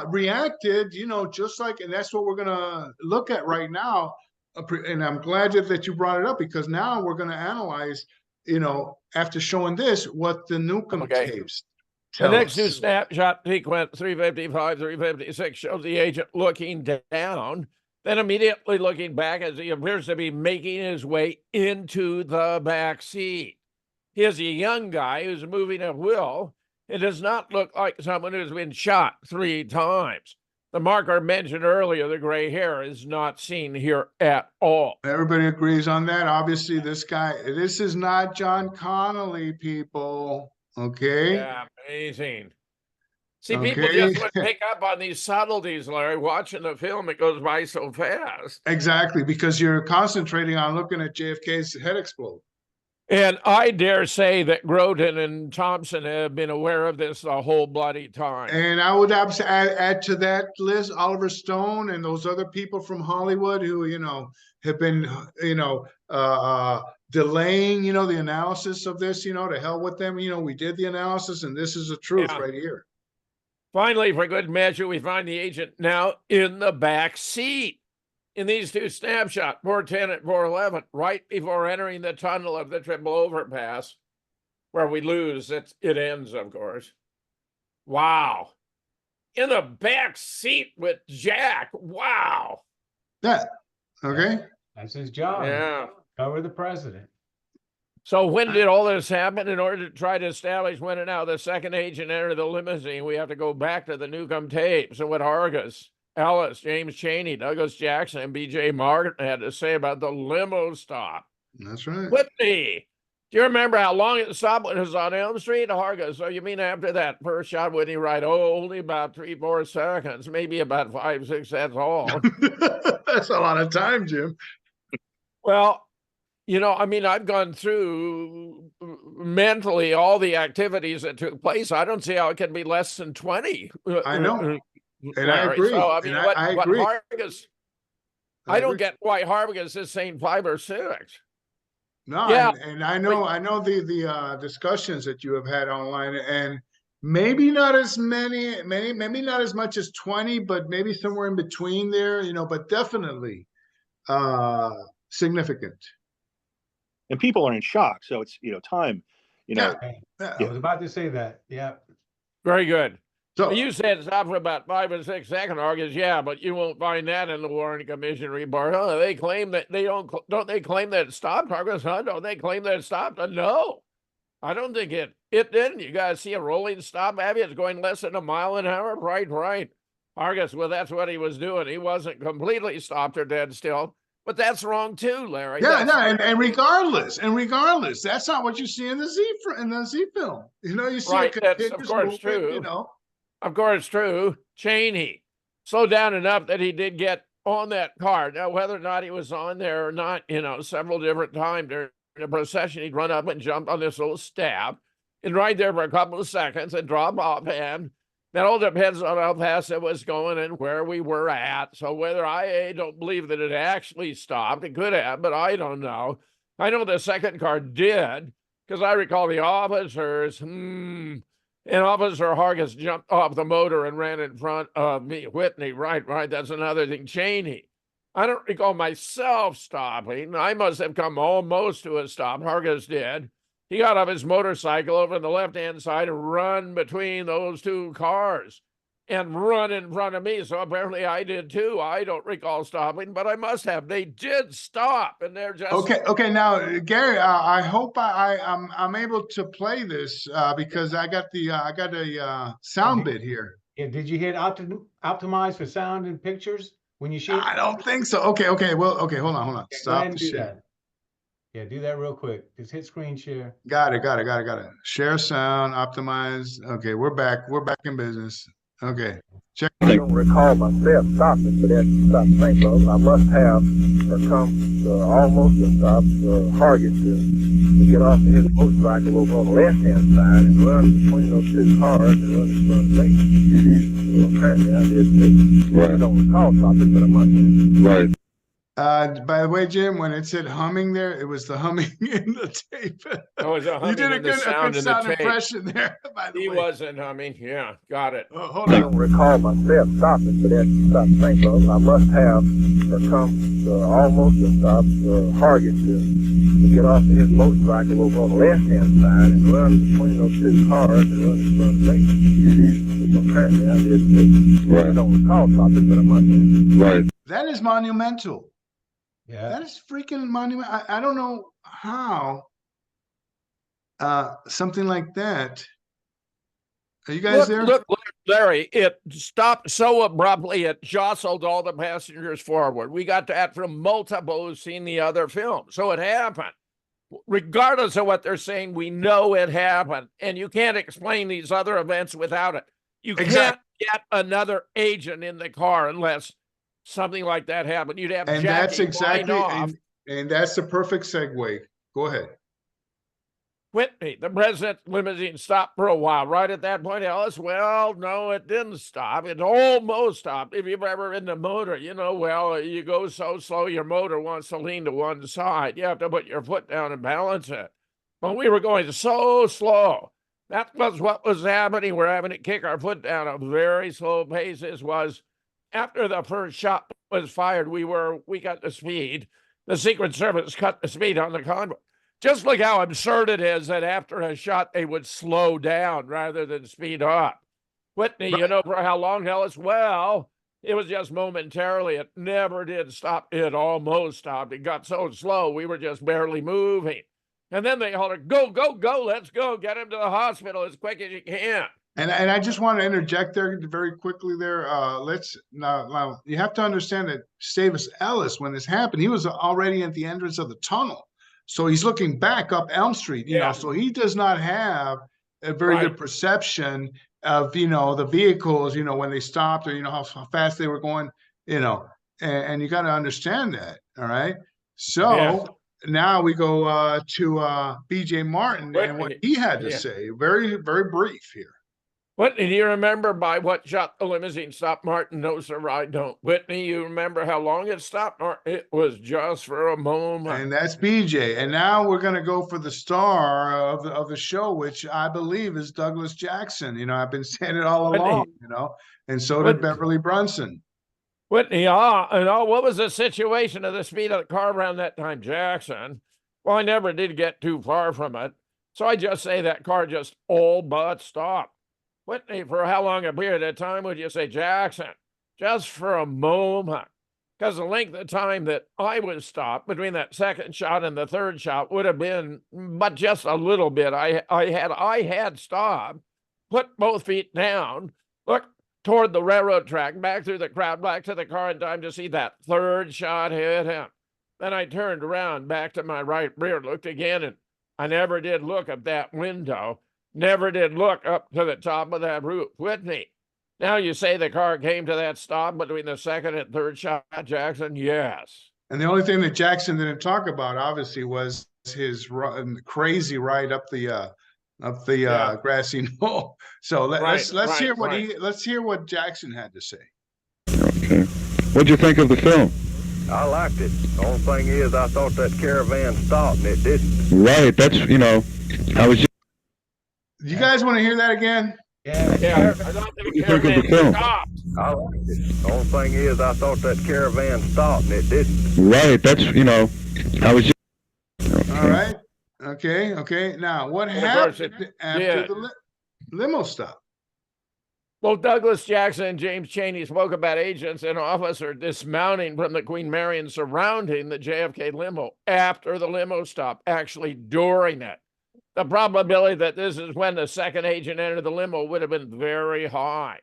reacted, just like, and that's what we're gonna look at right now. And I'm glad that you brought it up, because now we're gonna analyze, after showing this, what the Newcomb tapes tell us. The next two snapshot sequence, 355, 356, shows the agent looking down, then immediately looking back as he appears to be making his way into the back seat. He is a young guy who's moving at will. It does not look like someone who's been shot 3 times. The marker mentioned earlier, the gray hair, is not seen here at all. Everybody agrees on that. Obviously, this is not John Connally, people. Okay? Yeah, amazing. See, people just wouldn't pick up on these subtleties, Larry. Watching the film, it goes by so fast. Exactly, because you're concentrating on looking at JFK's head explode. And I dare say that Groden and Thompson have been aware of this the whole bloody time. And I would add to that list Oliver Stone and those other people from Hollywood who, have been, delaying, the analysis of this, to hell with them. We did the analysis, and this is the truth right here. Finally, for good measure, we find the agent now in the back seat. In these two snapshots, 410 and 411, right before entering the tunnel of the triple overpass, where we lose, it ends, of course. Wow. In the back seat with Jack. Wow. Yeah. Okay. That's his job. Yeah. Cover the president. So when did all this happen? In order to try to establish when and how the second agent entered the limousine, we have to go back to the Newcomb tapes and what Hargis, Ellis, James Chaney, Douglas Jackson, and B.J. Martin had to say about the limo stop. That's right. Whitney, do you remember how long it stopped when it was on Elm Street? Hargis, so you mean after that first shot, Whitney, right? Oh, only about 3-4 seconds, maybe about 5-6, that's all. That's a lot of time, Jim. Well, I've gone through mentally all the activities that took place. I don't see how it can be less than 20. I know. And Larry. I agree. So, I agree. Hargis, I don't get why Hargis is saying 5 or 6. No, yeah. And I know the discussions that you have had online, and maybe not as maybe not as much as 20, but maybe somewhere in between there, but definitely significant. And people are in shock, so it's time. Yeah. I was about to say that. Yeah. Very good. So you said it's out for about 5 or 6 seconds, Hargis. Yeah, but you won't find that in the Warren Commission report. Oh, they claim that they don't they claim that it stopped, Hargis? Huh? Don't they claim that it stopped? No, I don't think it didn't. You guys see a rolling stop, Abby? It's going less than a mile an hour. Right. Hargis, well, that's what he was doing. He wasn't completely stopped or dead still. But that's wrong too, Larry. Yeah, and regardless, that's not what you see in the Z-Film. You see right, that's of course true. Of course true. Chaney slowed down enough that he did get on that car. Now, whether or not he was on there or not, several different times during the procession, he'd run up and jump on this little step. and ride there for a couple of seconds and drop off. And that all depends on how fast it was going and where we were at. So whether I don't believe that it actually stopped, it could have, but I don't know. I know the second car did, because I recall the officers, and Officer Hargis jumped off the motor and ran in front of me. Whitney, right, that's another thing. Cheney, I don't recall myself stopping. I must have come almost to a stop. Hargis did. He got off his motorcycle over on the left-hand side and run between those two cars and run in front of me. So apparently I did too. I don't recall stopping, but I must have. They did stop, and they're just Okay. Now, Gary, I hope I'm able to play this because I got a sound bit here. Yeah, did you hit optimize for sound and pictures when you shoot? I don't think so. Okay. Well, okay. Hold on. Yeah, go Stop ahead the and do share. that. Yeah, do that real quick. Just hit screen share. Got it. Share sound, optimize. Okay, we're back. We're back in business. Okay. Check. I don't recall myself stopping, but that's stop think of. I must have come almost to stop Hargis to get off of his motorcycle over on the left-hand side and run between those two cars and run in front of me. So apparently I did too. I don't recall stopping, but I must have. By the way, Jim, when it said humming there, it was the humming in the tape. Oh, it was a You did a humming in the good sound in the sound tape. impression there, by the He way. wasn't humming. Yeah, got it. Hold I on. don't recall myself stopping, but that's stop think of. I must have come almost to stop Hargis to get off of his motorcycle over on the left-hand side and run between those two cars and run in front of me. So apparently I did too. I don't recall stopping, but I must have. That is monumental. Yeah. That is freaking monumental. I don't know how something like that. Are you guys there? Look, Larry, it stopped so abruptly, it jostled all the passengers forward. We got that from multiple who've seen the other film. So it happened. Regardless of what they're saying, we know it happened. And you can't explain these other events without it. You can't get another agent in the car unless something like that happened. You'd have And Jackie that's exactly, off. and that's the perfect segue. Go ahead. Whitney, the president's limousine stopped for a while. Right at that point, Ellis, well, no, it didn't stop. It almost stopped. If you've ever ridden a motor, you know, well, you go so slow, your motor wants to lean to one side. You have to put your foot down and balance it. But we were going so slow. That was what was happening. We're having to kick our foot down at a very slow pace. This was after the first shot was fired. We got the speed. The Secret Service cut the speed on the convoy. Just look how absurd it is that after a shot, they would slow down rather than speed up. Whitney, you know, for how long, Ellis? Well, it was just momentarily. It never did stop. It almost stopped. It got so slow, we were just barely moving. And then they hollered, go, go, go, let's go. Get him to the hospital as quick as you can. And I just want to interject there very quickly there. Now you have to understand that Stavis Ellis, when this happened, he was already at the entrance of the tunnel. So he's looking back up Elm Street, you know, so he does not have a very good perception of, you know, the vehicles, you know, when they stopped or, you know, how fast they were going, you know, and you got to understand that. All right. So now we go to BJ Martin and what he had to say. Very, very brief here. Whitney, do you remember by what shot the limousine stopped? Martin, no, sir, I don't. Whitney, you remember how long it stopped? It was just for a moment. And that's BJ. And now we're going to go for the star of the show, which I believe is Douglas Jackson. You know, I've been saying it all along, you know, and so did Beverly Brunson. Whitney, what was the situation of the speed of the car around that time, Jackson? Well, I never did get too far from it. So I just say that car just all but stopped. Whitney, for how long a period of time would you say, Jackson? Just for a moment. Because the length of time that I was stopped between that second shot and the third shot would have been but just a little bit. I had stopped, put both feet down, looked toward the railroad track, back through the crowd, back to the car in time to see that third shot hit him. Then I turned around back to my right rear, looked again, and I never did look at that window. Never did look up to the top of that roof. Whitney, now you say the car came to that stop between the second and third shot, Jackson? Yes. And the only thing that Jackson didn't talk about, obviously, was his crazy ride up the up the Yeah. grassy knoll. So let's Right, hear what right. let's hear what Jackson had to say. Okay. What'd you think of the film? I liked it. The only thing is, I thought that caravan stopped and it didn't. Right. That's, you know, I was just. You guys want to hear that again? Yeah. Yeah, I thought What do you think of the caravan film? stopped. I liked it. The only thing is, I thought that caravan stopped and it didn't. Right. That's, you know, I was just. All right. Okay. Okay. Now, what of course happened it after did. the limo stop? Well, Douglas Jackson and James Chaney spoke about agents and officer dismounting from the Queen Mary and surrounding the JFK limo after the limo stop, actually during it. The probability that this is when the second agent entered the limo would have been very high.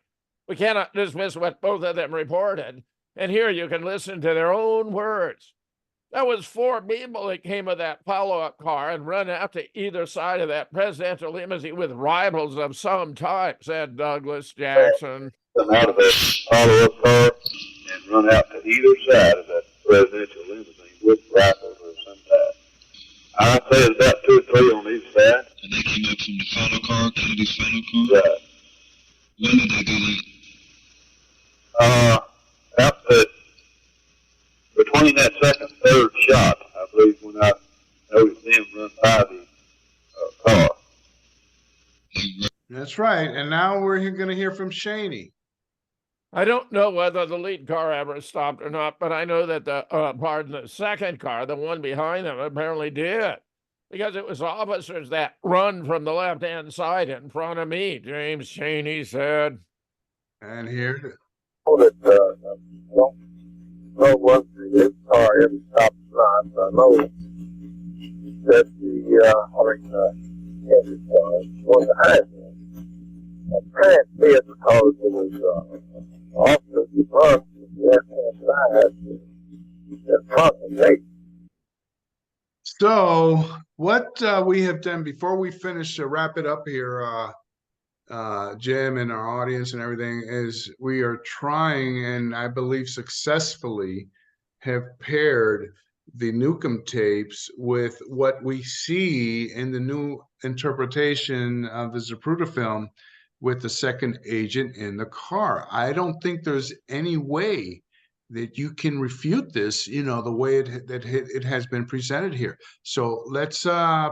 We cannot dismiss what both of them reported. And here you can listen to their own words. There was 4 people that came with that follow-up car and run out to either side of that presidential limousine with rivals of some type, said Douglas Jackson. Come out of that follow-up car and run out to either side of that presidential limousine with rifles of some type. I'd say it's about 2 or 3 on each side. And they came up from the final car, Kennedy's final car? Right. When did they do Out that, between that second and third shot, I believe, when I noticed them run by the car. that? That's right. And now we're going to hear from Shaney. I don't know whether the lead car ever stopped or not, but I know that the second car, the one behind them, apparently did, because it was officers that run from the left-hand side in front of me, James Chaney said. And here, That no one his car ever stopped line. So I know that his car was behind him. Apparently, it because it was officers who run to the left-hand side in front of me. so what we have done before we finish to wrap it up here, Jim and our audience and everything, is we are trying, and I believe successfully, have paired the Newcomb tapes with what we see in the new interpretation of the Zapruder film with the second agent in the car. I don't think there's any way that you can refute this, you know, the way it has been presented here. So let's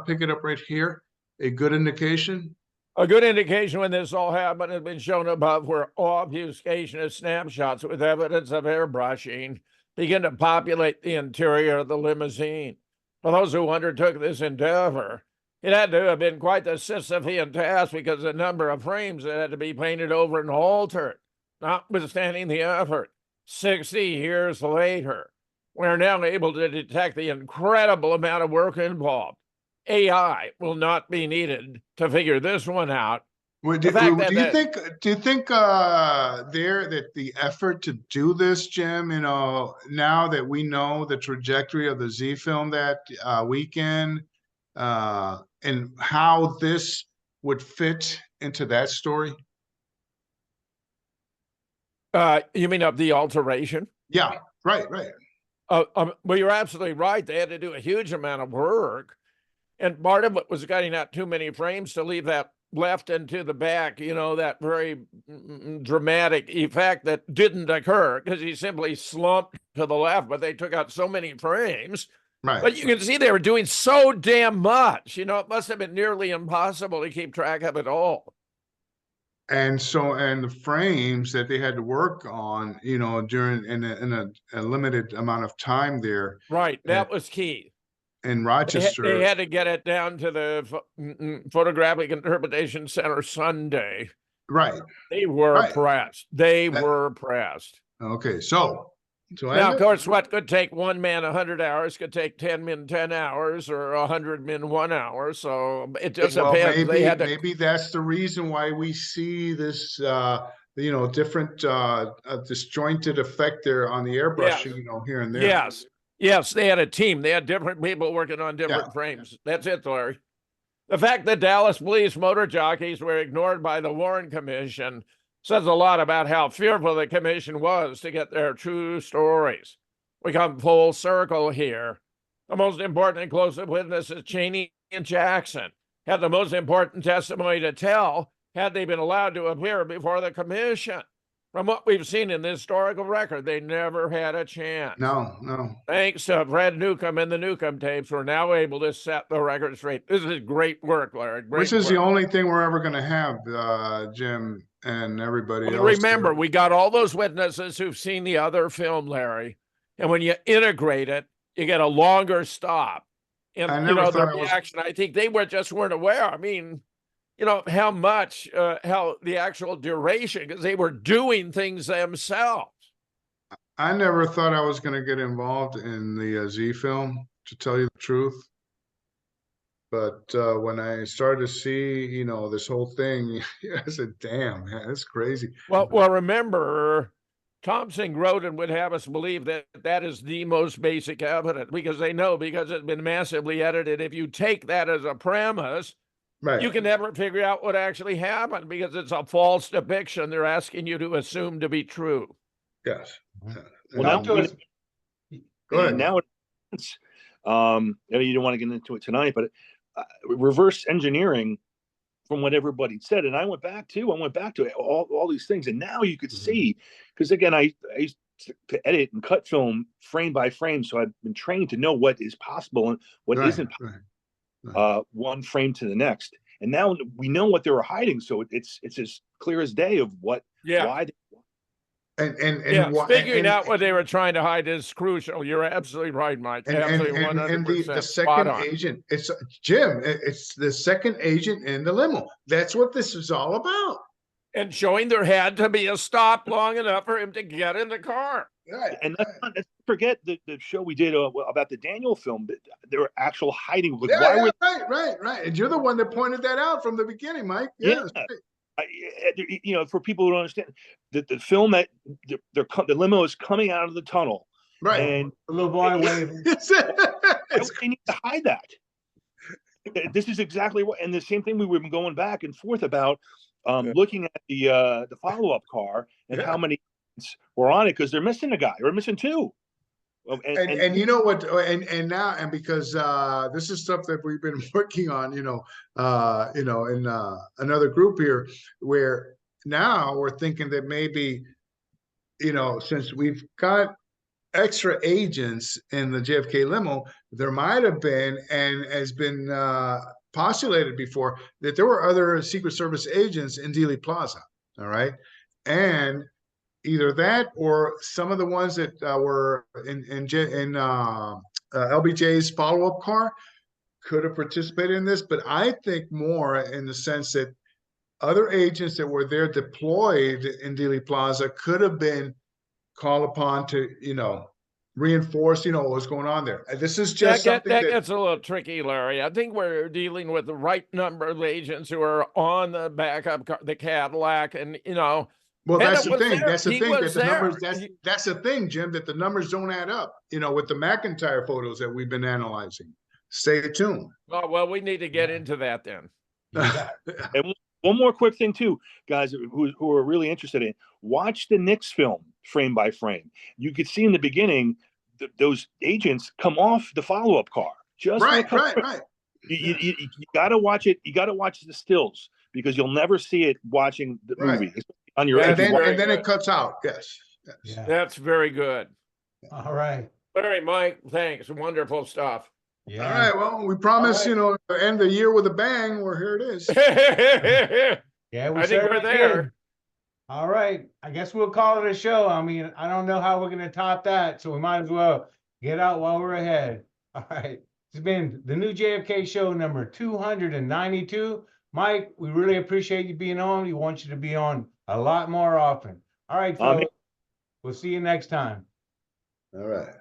pick it up right here. A good indication. A good indication when this all happened has been shown above, where obfuscation of snapshots with evidence of airbrushing begin to populate the interior of the limousine. For those who undertook this endeavor, it had to have been quite the Sisyphean task, because the number of frames that had to be painted over and altered. Notwithstanding the effort, 60 years later, we're now able to detect the incredible amount of work involved. AI will not be needed to figure this one out. Do you think there that the effort to do this, Jim, you know, now that we know the trajectory of the Z-Film that weekend, and how this would fit into that story? You mean of the alteration? Yeah, right. Well, you're absolutely right. They had to do a huge amount of work. And part of it was getting out too many frames to leave that left and to the back, you know, that very dramatic effect that didn't occur because he simply slumped to the left, but they took out so many frames. Right. But you can see they were doing so damn much. You know, it must have been nearly impossible to keep track of it all. And so, and the frames that they had to work on, you know, during in a limited amount of time there. Right. That was key. In Rochester. They had to get it down to the Photographic Interpretation Center Sunday. Right. They were pressed. They were pressed. Okay. So now, of course, what could take one man 100 hours could take 10 men 10 hours, or 100 men 1 hour. So it just depends. Maybe that's the reason why we see this, you know, different disjointed effect there on the airbrushing, you know, here and there. Yes, they had a team. They had different people working on different frames. That's it, Larry. The fact that Dallas police motor jockeys were ignored by the Warren Commission says a lot about how fearful the commission was to get their true stories. We come full circle here. The most important and closest witness is Chaney and Jackson. had the most important testimony to tell had they been allowed to appear before the commission. From what we've seen in the historical record, they never had a chance. No. Thanks to Fred Newcomb and the Newcomb tapes, we're now able to set the record straight. This is great work, Larry. Which is the only thing we're ever going to have, Jim and everybody else. Remember, we got all those witnesses who've seen the other film, Larry. And when you integrate it, you get a longer stop. And, the reaction, I think they weren't aware. I mean, how much, how the actual duration, because they were doing things themselves. I never thought I was going to get involved in the Z-Film, to tell you the truth. But when I started to see, this whole thing, I said, damn, man, that's crazy. Well, remember, Thompson Groden would have us believe that that is the most basic evidence, because it's been massively edited. If you take that as a premise, right, you can never figure out what actually happened, because it's a false depiction they're asking you to assume to be true. Yes. Well, go ahead. Now it's, you don't want to get into it tonight, but reverse engineering from what everybody said. And I went back to all these things. And now you could see, because again, I used to edit and cut film frame by frame. So I've been trained to know what is possible and what isn't possible, one frame to the next. And now we know what they were hiding. So it's as clear as day of why they. Figuring out what they were trying to hide is crucial. You're absolutely right, Mike. And the second agent, it's Jim. It's the second agent in the limo. That's what this is all about. And showing there had to be a stop long enough for him to get in the car. Right. And let's forget the show we did about the Daniel film. There were actual hiding. Right. And you're the one that pointed that out from the beginning, Mike. Yeah. For people who don't understand, the film that the limo is coming out of the tunnel, right? And a little boy waving. They need to hide that. This is exactly what, and the same thing we've been going back and forth about, looking at the follow-up car and how many were on it, because they're missing a guy or missing two. And you know what? And because this is stuff that we've been working on, in another group here, where now we're thinking that maybe, since we've got extra agents in the JFK limo, there might have been, and has been postulated before, that there were other Secret Service agents in Dealey Plaza. All right, and either that or some of the ones that were in LBJ's follow-up car could have participated in this. But I think more in the sense that other agents that were there deployed in Dealey Plaza could have been called upon to, reinforce, what was going on there. This is just that gets a little tricky, Larry. I think we're dealing with the right number of agents who are on the backup car, the Cadillac, and Well, that's the thing. That's the thing that the numbers. That's the thing, Jim. That the numbers don't add up. With the McIntyre photos that we've been analyzing. Stay tuned. Oh, well, we need to get into that then. And one more quick thing, too, guys, who are really interested in, watch the Knicks film frame by frame. You could see in the beginning those agents come off the follow-up car. Right. You got to watch it. You got to watch the stills, because you'll never see it watching the movie. On your and then it cuts out. Yes. Yeah. That's very good. All right. Larry, Mike, thanks. Wonderful stuff. Yeah. All right. Well, we promise, end the year with a bang. Well, here it is. Yeah, I think we're there. All right. I guess we'll call it a show. I mean, I don't know how we're going to top that, so we might as well get out while we're ahead. All right. It's been the new JFK show number 292. Mike, we really appreciate you being on. We want you to be on a lot more often. All right, folks. We'll see you next time. All right.